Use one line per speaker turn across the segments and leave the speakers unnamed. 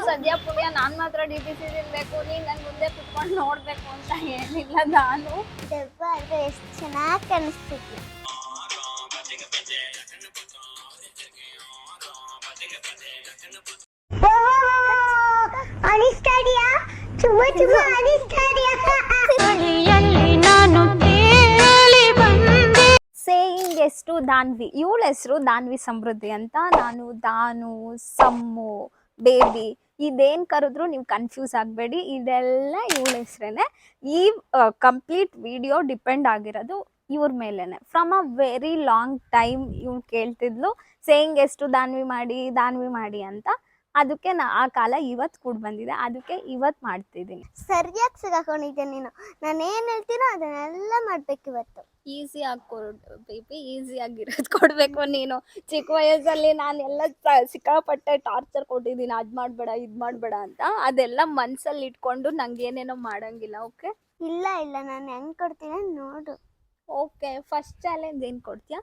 ಸದ್ಯ ಪುಣ್ಯ ನಾನ್ ಮಾತ್ರ DPC ತಿನ್ಬೇಕು, ನೀನ್ ನನ್ ಮುಂದೆ ಕುತ್ಕೊಂಡು ನೋಡ್ಬೇಕು ಅಂತ ಏನಿಲ್ಲ. ನಾನು
ದೆವ್ವ ಅಂದ್ರೆ ಎಷ್ಟು ಚೆನ್ನಾಗಿ ಕಾಣಿಸ್ತಿದ್ವಿ. ಅನಿಸ್ತಾಡಿಯಾ? ತುಂಬಾ ತುಂಬಾ ಅನಿಸ್ತಾಡಿಯಾ? ನಾನು ಕೇಳಿ ಬಂದೆ.
ಸೇಯಿಂಗ್ ಎಷ್ಟು ದಾನ್ವಿ, ಇವಳ ಹೆಸರು ದಾನ್ವಿ ಸಮೃದ್ಧಿ ಅಂತ. ನಾನು ದಾನು, ಸಮ್ಮು, ಬೇಬಿ ಇದೇನ್ ಕರೆದ್ರು ನೀವು ಕನ್ಫ್ಯೂಸ್ ಆಗಬೇಡಿ, ಇದೆಲ್ಲ ಇವಳ ಹೆಸ್ರೇನೆ. ಈ ಕಂಪ್ಲೀಟ್ ವಿಡಿಯೋ ಡಿಪೆಂಡ್ ಆಗಿರೋದು ಇವ್ರ ಮೇಲೇನೆ. From a very long time ಇವ್ಳು ಕೇಳ್ತಿದ್ಲು ಸೇಯಿಂಗ್ ಎಷ್ಟು ದಾನ್ವಿ ಮಾಡಿ ಅಂತ. ಅದಕ್ಕೆ ಆ ಕಾಲ ಇವತ್ತು ಕೂಡ ಬಂದಿದೆ, ಅದಕ್ಕೆ ಇವತ್ತು ಮಾಡ್ತಿದ್ದೀನಿ.
ಸರಿಯಾಗಿ ಸಿಗಾಕೊಂಡಿದ್ದೆ ನೀನು. ನಾನು ಏನು ಹೇಳ್ತೀನೋ ಅದನ್ನೆಲ್ಲ ಮಾಡ್ಬೇಕು ಇವತ್ತು.
ಈಸಿ ಕೊಡು ಬೇಬಿ, ಈಸಿಯಾಗಿರೋದು ಕೊಡಬೇಕು. ನೀನು ಚಿಕ್ಕ ವಯಸ್ಸಲ್ಲಿ ನಾನೆಲ್ಲ ಸಿಕ್ಕಾಪಟ್ಟೆ ಟಾರ್ಚರ್ ಕೊಟ್ಟಿದ್ದೀನಿ, ಅದು ಮಾಡಬೇಡ ಇದು ಮಾಡಬೇಡ ಅಂತ. ಅದೆಲ್ಲ ಮನಸ್ಸಲ್ಲಿ ಇಟ್ಕೊಂಡು ನಂಗೆ ಏನೇನೋ ಮಾಡೋಂಗಿಲ್ಲ. ಓಕೆ?
ಇಲ್ಲ ಇಲ್ಲ, ನಾನು ಹೆಂಗೆ ಕೊಡ್ತೀನಿ ನೋಡು.
ಓಕೆ, ಫಸ್ಟ್ ಚಾಲೆಂಜ್ ಏನು ಕೊಡ್ತೀಯಾ?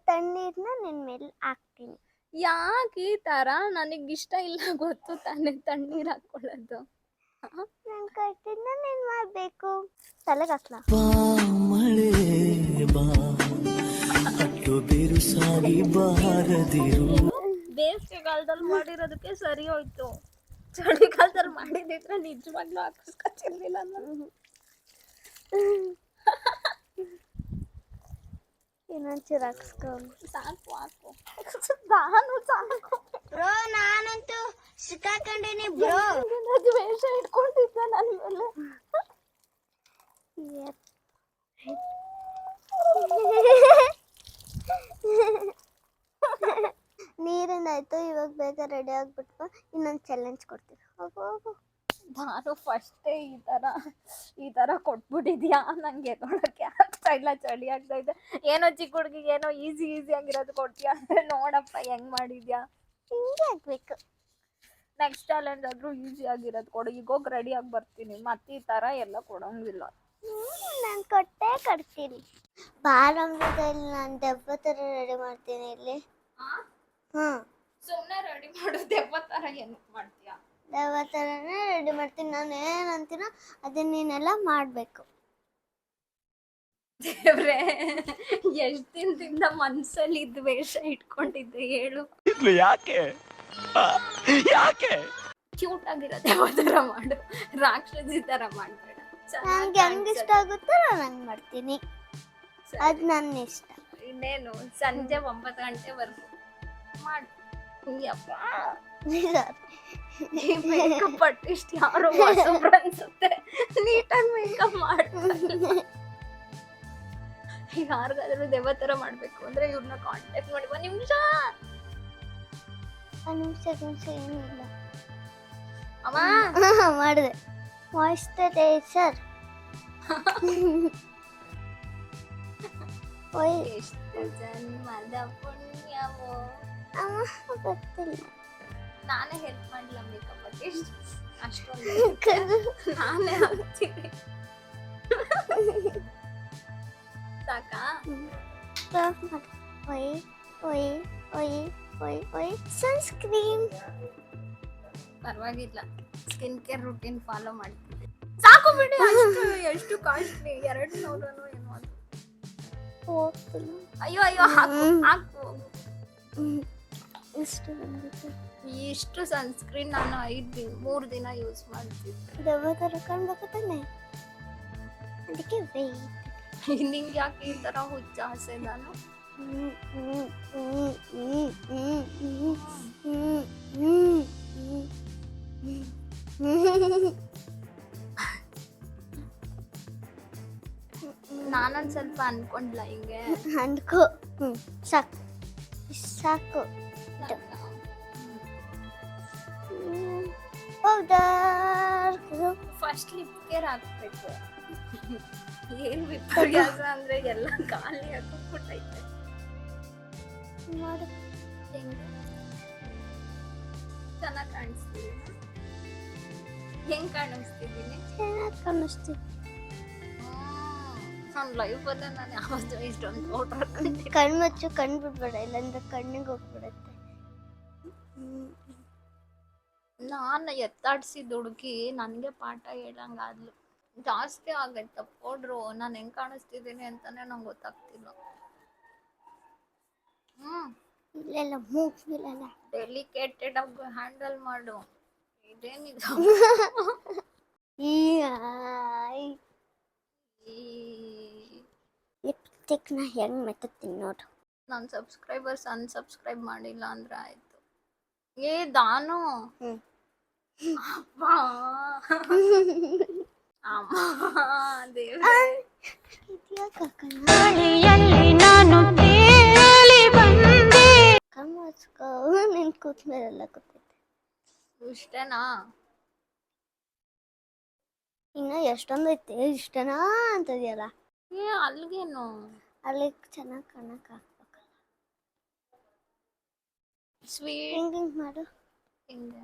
ತಣ್ಣೀರನ್ನ ನಿನ್ನ ಮೇಲೆ ಹಾಕ್ತೀನಿ.
ಯಾಕೆ ಈ ಥರ? ನನಗಿಷ್ಟ ಇಲ್ಲ, ಗೊತ್ತು ತಾನೇ ತಣ್ಣೀರು ಹಾಕ್ಕೊಳ್ಳೋದು.
ನಾನು ಕೊಟ್ಟಿದ್ನ ನೀನು ಮಾಡಬೇಕು. ತಲೆಗೆ ಹಾಕ್ಲಾ?
ಬೇಸಿಗೆಗಾಲದಲ್ಲಿ ಮಾಡಿರೋದಕ್ಕೆ ಸರಿ ಹೋಯ್ತು. ಚಳಿಗಾಲದಲ್ಲಿ ಮಾಡಿದಿದ್ರೆ ನಿಜವಾಗ್ಲೂ ಹಾಕಿಸ್ಕೊತಿರ್ಲಿಲ್ಲ ನಾನು.
ಇನ್ನೊಂಚೂರು ಹಾಕ್ಸ್ಕೊ.
ಸಾಕು ಹಾಕು. ನಾನು ಸಾಕು
ಬ್ರೋ, ನಾನಂತೂ ಸಿಕ್ಕಾಕೊಂಡೇನಿ ಬ್ರೋ.
ವೇಷ ಇಟ್ಕೊಂಡಿದ್ದೆ ನನ್ನ ಮೇಲೆ.
ನೀರಿಂದಾಯ್ತು, ಇವಾಗ ಬೇಗ ರೆಡಿ ಆಗ್ಬಿಟ್ವಾ. ಇನ್ನೊಂದು ಚಾಲೆಂಜ್ ಕೊಡ್ತೀವಿ. ಹೋಗು.
ನಾನು ಫಸ್ಟೇ ಈ ಥರ ಕೊಟ್ಬಿಟ್ಟಿದ್ಯಾ? ನನಗೆ ನೋಡೋಕ್ಕೆ ಆಗ್ತಾ ಇಲ್ಲ, ಚಳಿ ಆಗ್ತಾ ಇದೆ. ಏನೋ ಚಿಕ್ಕ ಹುಡುಗಿಗೆ ಏನೋ ಈಸಿ ಆಗಿರೋದು ಕೊಡ್ತೀಯಾ ಅಂದರೆ ನೋಡಪ್ಪ ಹೆಂಗೆ ಮಾಡಿದ್ಯಾ.
ಹಿಂಗೆ ಆಗ್ಬೇಕು.
ನೆಕ್ಸ್ಟ್ ಚಾಲೆಂಜ್ ಆದರೂ ಈಸಿ ಆಗಿರೋದು ಕೊಡು. ಈಗ ಹೋಗಿ ರೆಡಿಯಾಗಿ ಬರ್ತೀನಿ, ಮತ್ತೆ ಈ ಥರ ಎಲ್ಲ ಕೊಡೋಂಗಿಲ್ಲ.
ನಾನು ಕೊಡ್ತೀನಿ. ಬಾರಂಭದಲ್ಲಿ ನಾನು ದೆವ್ವ ಥರ ರೆಡಿ ಮಾಡ್ತೀನಿ ಇಲ್ಲಿ. ಹಾಂ,
ಸುಮ್ಮನೆ ರೆಡಿ ಮಾಡು. ದೆವ್ವ ಥರ ಏನಕ್ಕೆ ಮಾಡ್ತೀಯಾ?
ದೆವ್ವ ಥರನೇ ರೆಡಿ ಮಾಡ್ತೀನಿ. ನಾನು ಏನಂತೀನೋ ಅದನ್ನ ನೀನೆಲ್ಲ ಮಾಡಬೇಕು.
ದೇವ್ರೆ, ಎಷ್ಟು ದಿನದಿಂದ ಮನಸ್ಸಲ್ಲಿ ಇದ್ದು ವೇಷ ಇಟ್ಕೊಂಡಿದ್ದೆ ಹೇಳು.
ಯಾಕೆ
ಕ್ಯೂಟ್ ಆಗಿರೋ ದೆವ್ವ ಥರ ಮಾಡು, ರಾಕ್ಷಸಿ ಥರ ಮಾಡಬೇಡ.
ನನಗೆ ಹೆಂಗೆ ಇಷ್ಟ ಆಗುತ್ತೋ ನಾನು ಹಂಗೆ ಮಾಡ್ತೀನಿ. ಅದು ನನ್ನ ಇಷ್ಟ.
ಇನ್ನೇನು ಸಂಜೆ 9 ಗಂಟೆವರೆಗೂ ಮಾಡು. ಯಪ್ಪ, ಮೇಕಪ್ ಆರ್ಟಿಸ್ಟ್ ಯಾರೋ ಹೊಸಬ್ರು ಅನ್ಸುತ್ತೆ, ನೀಟಾಗಿ ಮೇಕಪ್ ಮಾಡ್ತಾರೆ. ಯಾರಿಗಾದ್ರೂ ದೆವ್ವ ಥರ ಮಾಡಬೇಕು ಅಂದರೆ ಇವ್ರನ್ನ ಕಾಂಟ್ಯಾಕ್ಟ್ ಮಾಡಿ. ಒಂದು ನಿಮಿಷ
ಏನಿಲ್ಲ.
ಅಮ್ಮ
ಮಾಡಿದೆ. ಮಾಯಿಶ್ಚರೈಸರ್.
ಎಷ್ಟು ಜನ್ಮದ ಪುಣ್ಯವೋ.
ಗೊತ್ತಿಲ್ಲ.
ನಾನೇ ಹೆಲ್ಪ್ ಮಾಡಲ ಮೇಕಪ್ ಆರ್ಟಿಸ್ಟ್ ಅಷ್ಟೊಂದು ನಾನೇ ಹಾಕ್ತೀನಿ. ಸಾಕಾ?
ಸನ್ಸ್ಕ್ರೀನ್.
ಪರವಾಗಿಲ್ಲ, ಸ್ಕಿನ್ ಕೇರ್ ರೂಟೀನ್ ಫಾಲೋ ಮಾಡ್ತೀನಿ. ಸಾಕು ಬಿಡಿ, ಎಷ್ಟು ಕಾಸ್ಟ್ಲಿ, 200 ಏನೋ ಅದು. ಅಯ್ಯೋ ಹಾಕು. ಇಷ್ಟು ಸನ್ಸ್ಕ್ರೀನ್ ನಾನು 3 ದಿನ ಯೂಸ್ ಮಾಡ್ತಿದ್ದೆ.
ದೆವ್ವ ಥರ ಕಾಣ್ಬೇಕು ತಾನೆ, ಅದಕ್ಕೆ
ನಿಂಗೆ ಯಾಕೆ ಈ ಥರ ಹುಚ್ಚ ಆಸೆ? ನಾನು ನಾನೊಂದು ಸ್ವಲ್ಪ ಅನ್ಕೊಂಡ್ಲ ಹಿಂಗೆ.
ಅನ್ಕೋ. ಸಾಕು.
ಫಸ್ಟ್ ಲಿಪ್ ಕೇರ್ ಹಾಕ್ಬೇಕು. ಏನ್ ವಿಪರ್ಯಾಸ ಅಂದ್ರೆ ಎಲ್ಲ ಖಾಲಿ ಹಾಕೊಂಡ್ಬಿಟ್ಟೈತೆ.
ಮಾಡು.
ಚೆನ್ನಾಗಿ ಕಾಣಿಸ್ತಿದ್ದೀನಿ. ಹೆಂಗ್ ಕಾಣಿಸ್ತಿದ್ದೀನಿ?
ಚೆನ್ನಾಗಿ ಕಾಣಿಸ್ತೀನಿ.
ನನ್ನ ಲೈಫಲ್ಲೇ ನಾನು ಯಾವತ್ತೂ ಇಷ್ಟೊಂದು ಪೌಡ್ರ್
ಕಣ್ಮುಚ್ಚು, ಕಣ್ಣು ಬಿಡ್ಬೇಡ, ಇಲ್ಲಾಂದ್ರೆ ಕಣ್ಣಿಗೆ ಹೋಗ್ಬಿಡತ್ತೆ.
ನಾನು ಎತ್ತಾಡ್ಸಿದ ಹುಡುಗಿ ನನಗೆ ಪಾಠ ಹೇಳಂಗಾದ್ಲು. ಜಾಸ್ತಿ ಆಗೈತ ಪೌಡ್ರು. ನಾನು ಹೆಂಗ್ ಕಾಣಿಸ್ತಿದ್ದೀನಿ ಅಂತಾನೆ ನಂಗೆ ಗೊತ್ತಾಗ್ತಿಲ್ಲ.
ಇಲ್ಲೆಲ್ಲ ಮೂಗಿಲೆಲ್ಲ
ಡೆಲಿಕೇಟೆಡ್ ಆಗಿ ಹ್ಯಾಂಡಲ್ ಮಾಡು. ಇದೇನಿದು?
ಲಿಪ್ಸ್ಟಿಕ್ನ ಹೆಂಗ್ ಮೆತ್ತುತ್ತೀನಿ ನೋಡು.
ನನ್ನ ಸಬ್ಸ್ಕ್ರೈಬರ್ಸ್ ಅನ್ಸಬ್ಸ್ಕ್ರೈಬ್ ಮಾಡಿಲ್ಲ ಅಂದ್ರೆ ಆಯ್ತು. ಏ ದಾನು, ಅಮ್ಮ ಅಮ್ಮ ದೇವ್ರೇ.
ನಾನು ತೇಲಿ ಬಂದೆ. ಕಮ್ಮಸ್ಕೋ, ನಿನ್ ಕೂತ್ ಮೇಲೆಲ್ಲ ಕೂತೈತೆ.
ಇಷ್ಟೇನಾ?
ಇನ್ನ ಎಷ್ಟೊಂದು ಐತೆ. ಇಷ್ಟನಾ ಅಂತದಿಯಲ್ಲ.
ಏ ಅಲ್ಗೇನು?
ಅಲ್ಲಿ ಚೆನ್ನಾಗಿ ಕಾಣಕ್ ಹಾಕ್ಬೇಕಲ್ಲ.
ಸ್ವೀಟ್
ಹಿಂಗ್ ಮಾಡು.
ಹಿಂಗೆ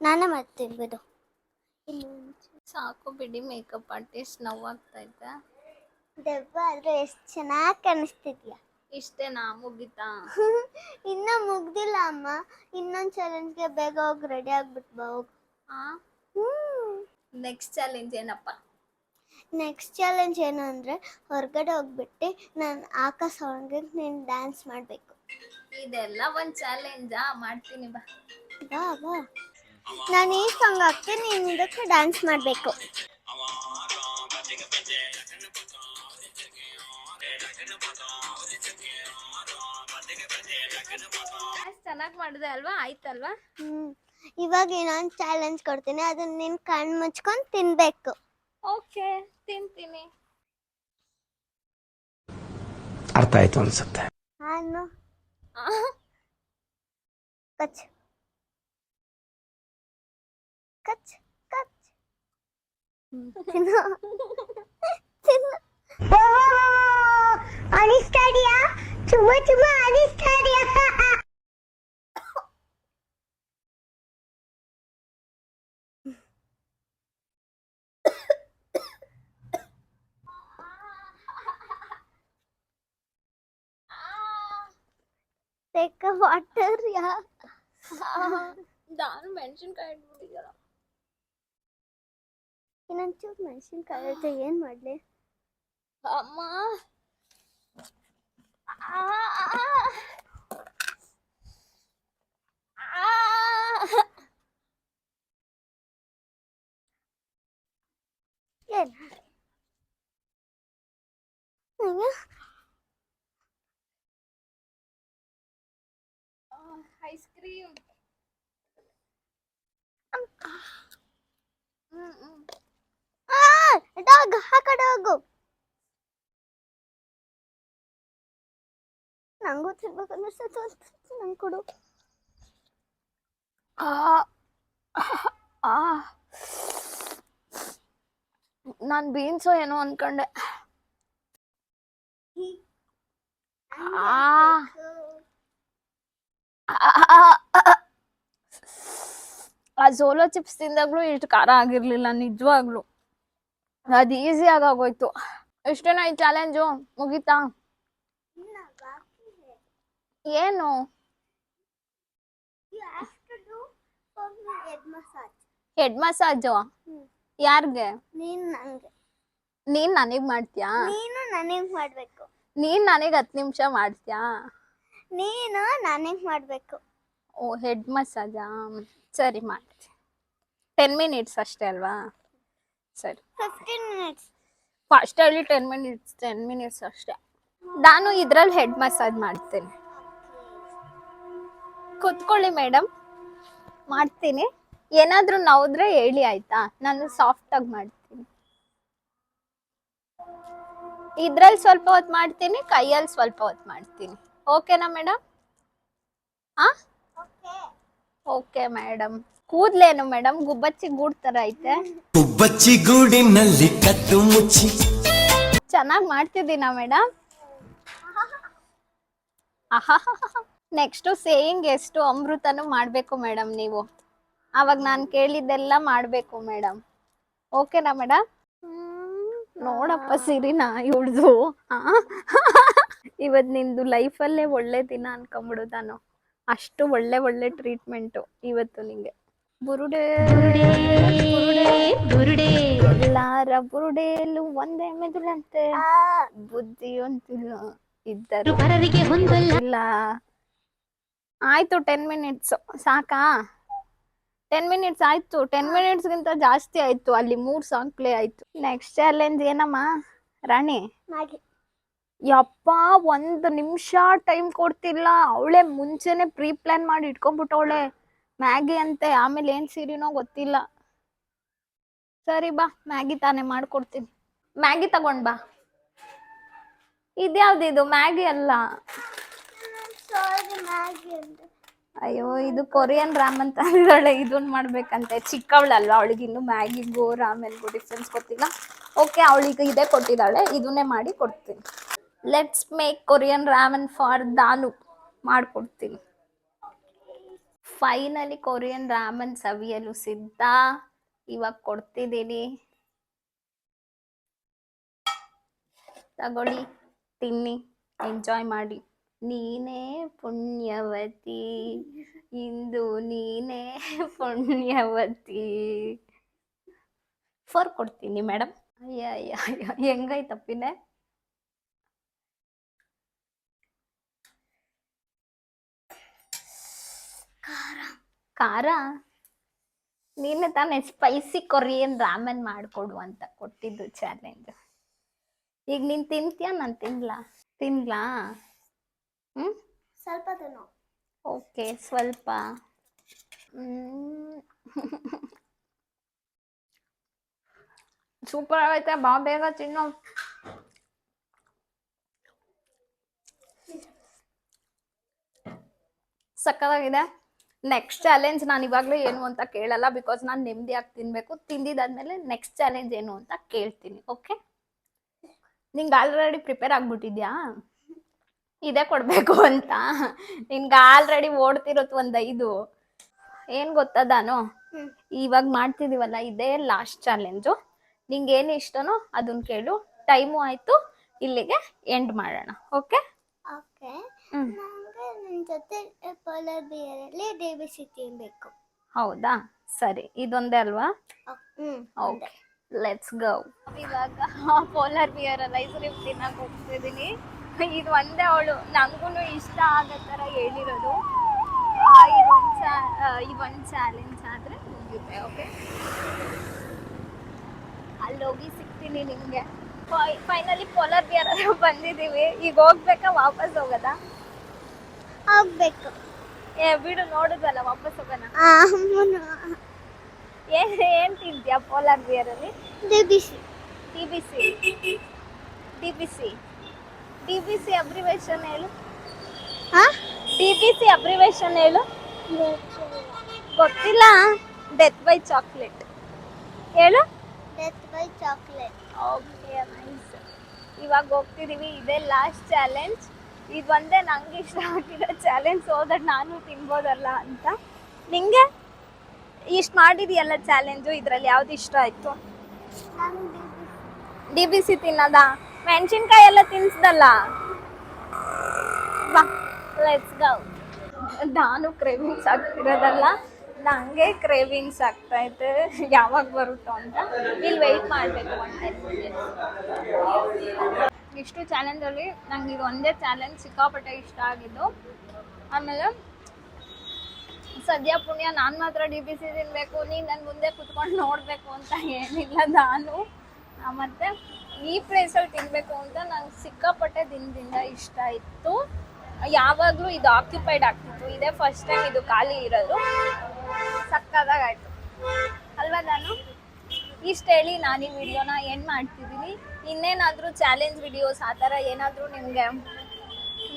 ನಾನೇ ಮಾಡ್ತೀನಿ ಬಿಡು.
ಸಾಕು ಬಿಡಿ. ಮೇಕಪ್ ಆರ್ಟಿಸ್ಟ್ ನೋವಾಗ್ತೈತೆ.
ದೆವ್ವ ಆದ್ರೆ ಎಷ್ಟು ಚೆನ್ನಾಗಿ ಕಾಣಿಸ್ತಿದ್ಯಾ.
ಇಷ್ಟೇನಾ? ಮುಗಿತಾ?
ಇನ್ನ ಮುಗ್ದಿಲ್ಲ ಅಮ್ಮ. ಇನ್ನೊಂದು ಚಾಲೆಂಜ್ಗೆ ಬೇಗ ಹೋಗಿ ರೆಡಿ ಆಗ್ಬಿಟ್ಟು ಬಾ ಹೋಗು.
ನೆಕ್ಸ್ಟ್ ಚಾಲೆಂಜ್ ಏನಪ್ಪ?
ನೆಕ್ಸ್ಟ್ ಚಾಲೆಂಜ್ ಏನು ಅಂದರೆ ಹೊರಗಡೆ ಹೋಗ್ಬಿಟ್ಟು ನಾನು ಹಾಕೋ ಸಾಂಗಿಗೆ ನೀನು ಡ್ಯಾನ್ಸ್ ಮಾಡಬೇಕು.
ಇದೆಲ್ಲ ಒಂದು ಚಾಲೆಂಜಾ? ಮಾಡ್ತೀನಿ ಬಾ.
ಬಾ ಬಾ. ನಾನು ಈ ಸಾಂಗ್ ಹಾಕ್ತೀನಿ, ನೀನು ಇದಕ್ಕೆ ಡ್ಯಾನ್ಸ್ ಮಾಡಬೇಕು.
ಚೆನ್ನಾಗಿ ಮಾಡಿದೆ ಅಲ್ವಾ? ಆಯ್ತಲ್ವಾ?
ಇವಾಗ ಇನ್ನೊಂದು ಚಾಲೆಂಜ್ ಕೊಡ್ತೀನಿ, ಅದನ್ನ ನೀನು ಕಣ್ಣು ಮುಚ್ಕೊಂಡು ತಿನ್ಬೇಕು.
ಓಕೆ, ತಿಂತೀನಿ.
ಅರ್ಥ ಆಯ್ತು ಅನ್ಸುತ್ತೆ.
ನಾನು ಕಚ್ ಕಚ್ ಕಚ್ ತಿನ್ನು ತಿನ್ನು. ಅನಿಸ್ತಾ ಇದೆಯಾ? ತುಂಬಾ ತುಂಬಾ ಅನಿಸ್ತಾ ಇದೆಯಾ? Take a water, yeah.
ನಾನು ಮೆಣಸಿನ್ಕಾಯಿ ಇಟ್ಬಿಟ್ಟಿದ್ಯಲ್ಲ.
ಇನ್ನೊಂಚೂರು ಮೆಣಸಿನ್ಕಾಯಿ ಐತೆ, ಏನು ಮಾಡಲಿ
ಅಮ್ಮ?
ಏನು
ಐಸ್ ಕ್ರೀಮ್.
ಡಾಗ್ ಆ ಕಡೆ ಹೋಗು. ನಂಗೂ ತಿನ್ಬೇಕು ಅನ್ನಿಸ್ತೈತೆ, ನಂಗೆ ಕೊಡು.
ನಾನು ಬೀನ್ಸೋ ಏನೋ ಅನ್ಕೊಂಡೆ. ಆ ಸೋಲೋ ಚಿಪ್ಸ್ ತಿಂದಾಗ್ಲೂ ಇಷ್ಟು ಖಾರ ಆಗಿರ್ಲಿಲ್ಲ ನಿಜವಾಗ್ಲು. ಅದು ಈಸಿ ಆಗೋಯ್ತು. ಇಷ್ಟೇನಾ ಈ ಚಾಲೆಂಜು? ಮುಗೀತಾ? ಏನು? ಹೆಡ್ ಮಸಾಜು ಯಾರ್ಗೆ? ನೀನ್ ನನಗ್ ಮಾಡ್ತೀಯಾ?
ನೀನು ನನಗೆ ಮಾಡ್ಬೇಕು.
ನೀನ್ ನನಗ್ 10 ನಿಮಿಷ ಮಾಡ್ತೀಯಾ?
ನೀನು ನನಗೆ ಮಾಡ್ಬೇಕು.
ಓ, ಹೆಡ್ ಮಸಾಜಾ? ಸರಿ ಮಾಡ್ತೀನಿ. 10 ಮಿನಿಟ್ಸ್ ಅಷ್ಟೇ ಅಲ್ವಾ? ಸರಿ.
15 minutes.
ಫಸ್ಟ್ ಅಲ್ಲಿ 10 ಮಿನಿಟ್ಸ್ ಅಷ್ಟೇ. ನಾನು ಇದ್ರಲ್ಲಿ ಹೆಡ್ ಮಸಾಜ್ ಮಾಡ್ತೇನೆ. ಕೂತ್ಕೊಳ್ಳಿ ಮೇಡಮ್, ಮಾಡ್ತೀನಿ. ಏನಾದ್ರೂ ನೋವಿದ್ರೆ ಹೇಳಿ ಆಯ್ತಾ? ನಾನು ಸಾಫ್ಟ್ ಆಗಿ ಮಾಡ್ತೀನಿ. ಇದ್ರಲ್ಲಿ ಸ್ವಲ್ಪ ಹೊತ್ತು ಮಾಡ್ತೀನಿ, ಕೈಯಲ್ಲಿ ಸ್ವಲ್ಪ ಹೊತ್ತು ಮಾಡ್ತೀನಿ. ಓಕೆನಾ ಮೇಡಮ್? Okay madam. ಕೂದ್ಲೇನು ಮೇಡಮ್? ಗುಬ್ಬಚ್ಚಿ ಗೂಡ್ ತರ ಐತೆ.
ಗುಬ್ಬಚ್ಚಿ ಗೂಡಿನಲ್ಲಿ ಕದ್ದು ಮುಚ್ಚಿ.
ಚೆನ್ನಾಗಿ ಮಾಡ್ತಿದ್ದೀನಾ ಮೇಡಮ್? ನೆಕ್ಸ್ಟ್ ಸೇಯಿಂಗ್ ಎಷ್ಟು ಅಮೃತನು ಮಾಡ್ಬೇಕು ಮೇಡಮ್ ನೀವು. ಅವಾಗ ನಾನು ಕೇಳಿದ್ದೆಲ್ಲ ಮಾಡ್ಬೇಕು ಮೇಡಮ್. ಓಕೆನಾ ಮೇಡಮ್? ನೋಡಪ್ಪ ಸಿರಿನಾ ಇವಳ್ದು. ಇವತ್ತು ನಿಂದು ಲೈಫಲ್ಲೇ ಒಳ್ಳೆ ದಿನ ಅನ್ಕೊಂಬಿಡು ನಾನು. ಅಷ್ಟು ಒಳ್ಳೆ ಒಳ್ಳೆ ಟ್ರೀಟ್ಮೆಂಟು ಇವತ್ತು ನಿಂಗೆ. ಬುರುಡೆ ಎಲ್ಲಾರ ಬುರುಡೆಯಲ್ಲೂ ಒಂದೇ ಮೆದುಳಂತೆ, ಬುದ್ಧಿ ಒಂದಿಲ್ಲ ಇದ್ದರು ಪರರಿಗೆ ಹೊಂದಲ್ಲ. ಆಯ್ತು 10 ಮಿನಿಟ್ಸ್ ಸಾಕಾ? 10 ಮಿನಿಟ್ಸ್ ಆಯ್ತು. 10 ಮಿನಿಟ್ಸ್ಗಿಂತ ಜಾಸ್ತಿ ಆಯ್ತು. ಅಲ್ಲಿ 3 ಸಾಂಗ್ ಪ್ಲೇ ಆಯ್ತು. ನೆಕ್ಸ್ಟ್ ಚಾಲೆಂಜ್ ಏನಮ್ಮ ರಾಣಿ?
ಮ್ಯಾಗಿ.
ಯಪ್ಪ 1 ನಿಮಿಷ ಟೈಮ್ ಕೊಡ್ತಿಲ್ಲ. ಅವಳೆ ಮುಂಚೆನೆ ಪ್ರೀ ಪ್ಲಾನ್ ಮಾಡಿ ಇಟ್ಕೊಂಡ್ಬಿಟ್ಟವಳೆ ಮ್ಯಾಗಿ ಅಂತೆ. ಆಮೇಲೆ ಏನ್ ಸೀರಿನೋ ಗೊತ್ತಿಲ್ಲ. ಸರಿ ಬಾ, ಮ್ಯಾಗಿ ತಾನೇ ಮಾಡ್ಕೊಡ್ತೀನಿ. ಮ್ಯಾಗಿ ತಗೊಂಡ್ ಬಾ. ಇದ್ಯಾವ್ದಿದು? ಮ್ಯಾಗಿ ಅಲ್ಲ.
ಸಾರಿ, ಮ್ಯಾಗಿ ಅಂತ.
ಅಯ್ಯೋ, ಇದು ಕೊರಿಯನ್ ರಾಮನ್ ತಂದಿದ್ದಾಳೆ. ಇದನ್ನ ಮಾಡ್ಬೇಕಂತೆ. ಚಿಕ್ಕವಳಲ್ವಾ, ಅವಳಿಗೆ ಇನ್ನು ಮ್ಯಾಗಿಗೂ ರಾಮೆನ್ಗೂ ಡಿಫ್ರೆನ್ಸ್ ಗೊತ್ತಿಲ್ಲ. ಓಕೆ, ಅವಳಿಗೆ ಇದೇ ಕೊಟ್ಟಿದ್ದಾಳೆ, ಇದನ್ನೇ ಮಾಡಿ ಕೊಡ್ತೀನಿ. Let's make Korean ramen for ದಾನು. ಮಾಡ್ಕೊಡ್ತೀನಿ. ಫೈನಲಿ ಕೊರಿಯನ್ ರಾಮನ್ ಸವಿಯಲು ಸಿದ್ಧ. ಇವಾಗ ಕೊಡ್ತಿದ್ದೀನಿ, ತಗೊಳ್ಳಿ, ತಿನ್ನಿ, ಎಂಜಾಯ್ ಮಾಡಿ. ನೀನೇ ಪುಣ್ಯವತಿ, ಇಂದು ನೀನೇ ಪುಣ್ಯವತಿ. ಫೋರ್ ಕೊಡ್ತೀನಿ ಮೇಡಮ್. ಅಯ್ಯ ಹೆಂಗೈತಪ್ಪಿನೆ? ಖಾರ? ನೀನೆ ತಾನೇ ಸ್ಪೈಸಿ ಕೊರಿಯನ್ ರಾಮನ್ ಮಾಡ್ಕೊಡು ಅಂತ ಕೊಟ್ಟಿದ್ದು ಚಾಲೆಂಜ್. ಈಗ ನೀನ್ ತಿಂತೀಯ, ನಾನು ತಿನ್ಲಾ?
ಸ್ವಲ್ಪ ತಿನ್ನು.
ಓಕೆ, ಸ್ವಲ್ಪ. ಸೂಪರ್ ಆಗೈತೆ. ಬಾ ಬೇಗ ತಿನ್ನು. ಸಕ್ಕತ್ತಾಗಿದೆ. ನೆಕ್ಸ್ಟ್ ಚಾಲೆಂಜ್ ನಾನು ಇವಾಗಲೇ ಏನು ಅಂತ ಕೇಳಲ್ಲ, ಬಿಕಾಸ್ ನಾನು ನೆಮ್ಮದಿಯಾಗಿ ತಿನ್ಬೇಕು. ತಿಂದಿದ್ದಾದ್ಮೇಲೆ ನೆಕ್ಸ್ಟ್ ಚಾಲೆಂಜ್ ಏನು ಅಂತ ಕೇಳ್ತೀನಿ. ಓಕೆ? ನಿಂಗೆ ಆಲ್ರೆಡಿ ಪ್ರಿಪೇರ್ ಆಗ್ಬಿಟ್ಟಿದ್ಯಾ ಇದೇ ಕೊಡಬೇಕು ಅಂತ? ನಿನ್ಗೆ ಆಲ್ರೆಡಿ ಓಡ್ತಿರೋದು 5 ಏನು ಗೊತ್ತಾ ದಾನು? ಇವಾಗ ಮಾಡ್ತಿದೀವಲ್ಲ, ಇದೇ ಲಾಸ್ಟ್ ಚಾಲೆಂಜು. ನಿಂಗೆ ಏನು ಇಷ್ಟನೋ ಅದನ್ನ ಕೇಳು. ಟೈಮು ಆಯಿತು, ಇಲ್ಲಿಗೆ ಎಂಡ್ ಮಾಡೋಣ. ಓಕೆ?
ಓಕೆ. ನಂಗೆ ನಿನ್ನ ಜೊತೆ ಪೋಲಾರ್ ಬಿಯರಲ್ಲಿ DBC ತಿನ್ಬೇಕು.
ಹೌದಾ? ಸರಿ, ಇದೊಂದೇ ಅಲ್ವಾ?
Okay,
let's go. ಇವಾಗ ಪೋಲಾರ್ ಬಿಯರ್ ಐಸ್ ಕ್ರೀಮ್ ತಿನ್ನಕ್ಕೆ ಹೋಗ್ತಿದ್ದೀನಿ. ಇದು ಒಂದೇ ಅವಳು ನಂಗೂ ಇಷ್ಟ ಆಗೋ ಥರ ಹೇಳಿರೋದು. ಈ ಒಂದು ಚಾಲೆಂಜ್ ಆದರೆ ಮುಗಿಯುತ್ತೆ. ಓಕೆ, ಅಲ್ಲೋಗಿ ಸಿಗ್ತೀನಿ ನಿಮಗೆ. ಫೈನಲಿ ಪೋಲಾರ್ ಬಿಯರ್ ಬಂದಿದ್ದೀವಿ. ಈಗ ಹೋಗ್ಬೇಕಾ ವಾಪಸ್ ಹೋಗೋದಾ?
ಹೋಗ್ಬೇಕು.
ಬಿಡು, ನೋಡಿದ್ವಲ್ಲ, ವಾಪಸ್ ಹೋಗೋಣ. ಏನು ತಿಂತೀಯಾ ಪೋಲಾರ್ ಬಿಯರಲ್ಲಿ? DBC ಅಬ್ರಿವೇಶನ್ ಹೇಳು. DBC ಅಬ್ರಿವೇಶನ್ ಹೇಳು. ಗೊತ್ತಿಲ್ಲ? ಡೆತ್ ಬೈ ಚಾಕ್ಲೇಟ್ ಹೇಳು.
Death by chocolate.
Okay, nice. ಇವಾಗ ಹೋಗ್ತಿದೀವಿ. ಇದೇ ಲಾಸ್ಟ್ ಚಾಲೆಂಜ್. ಇದು ಒಂದೇ ನಂಗೆ ಇಷ್ಟ ಆಗಿರೋ ಚಾಲೆಂಜ್. ಹೋದಾಗ ನಾನು ತಿನ್ಬೋದಲ್ಲ ಅಂತ. ನಿಂಗೆ ಇಷ್ಟು ಮಾಡಿದೆಯಲ್ಲ ಚಾಲೆಂಜು, ಇದರಲ್ಲಿ ಯಾವ್ದು ಇಷ್ಟ ಆಯಿತು? DBC ತಿನ್ನೋದಾ? ಮೆಣಸಿನ್ಕಾಯಿ ಎಲ್ಲ ತಿನ್ಸ್ದಲ್ಲ. ಬಾ, ಲೆಟ್ಸ್ ಗೋ. ನಾನು ಕ್ರೇವಿಂಗ್ಸ್ ಆಗ್ತಿರೋದಲ್ಲ, ನನಗೆ ಕ್ರೇವಿಂಗ್ಸ್ ಆಗ್ತೈತೆ. ಯಾವಾಗ ಬರುತ್ತೋ ಅಂತ ಇಲ್ಲಿ ವೆಯ್ಟ್ ಮಾಡಬೇಕು 1 10 minutes. ಇಷ್ಟು ಚಾಲೆಂಜಲ್ಲಿ ನಂಗೆ ಇದು ಒಂದೇ ಚಾಲೆಂಜ್ ಸಿಕ್ಕಾಪಟ್ಟೆ ಇಷ್ಟ ಆಗಿದ್ದು. ಆಮೇಲೆ ಸದ್ಯ ಪುಣ್ಯ ನಾನು ಮಾತ್ರ DBC ತಿನ್ನಬೇಕು, ನೀನು ನನ್ನ ಮುಂದೆ ಕುತ್ಕೊಂಡು ನೋಡಬೇಕು ಅಂತ ಏನಿಲ್ಲ. ನಾನು ಮತ್ತು ಈ ಪ್ಲೇಸಲ್ಲಿ ತಿನ್ನಬೇಕು ಅಂತ ನಂಗೆ ಸಿಕ್ಕಾಪಟ್ಟೆ ದಿನದಿಂದ ಇಷ್ಟ ಇತ್ತು. ಯಾವಾಗಲೂ ಇದು ಆಕ್ಯುಪೈಡ್ ಆಗ್ತಿತ್ತು. ಇದೇ ಫಸ್ಟ್ ಟೈಮ್ ಇದು ಖಾಲಿ ಇರೋದು. ಸಕ್ಕದಾಗಾಯ್ತು ಅಲ್ವಾ ನಾನು? ಇಷ್ಟು ಹೇಳಿ ನಾನು ಈ ವಿಡಿಯೋನ ಎಂಡ್ ಮಾಡ್ತಿದ್ದೀನಿ. ಇನ್ನೇನಾದರೂ ಚಾಲೆಂಜ್ ವಿಡಿಯೋಸ್ ಆ ಥರ ಏನಾದರೂ ನಿಮಗೆ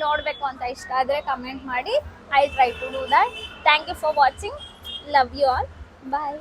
ನೋಡಬೇಕು ಅಂತ ಇಷ್ಟ ಆದರೆ ಕಮೆಂಟ್ ಮಾಡಿ. I try to do that. Thank you for watching. Love you all. Bye.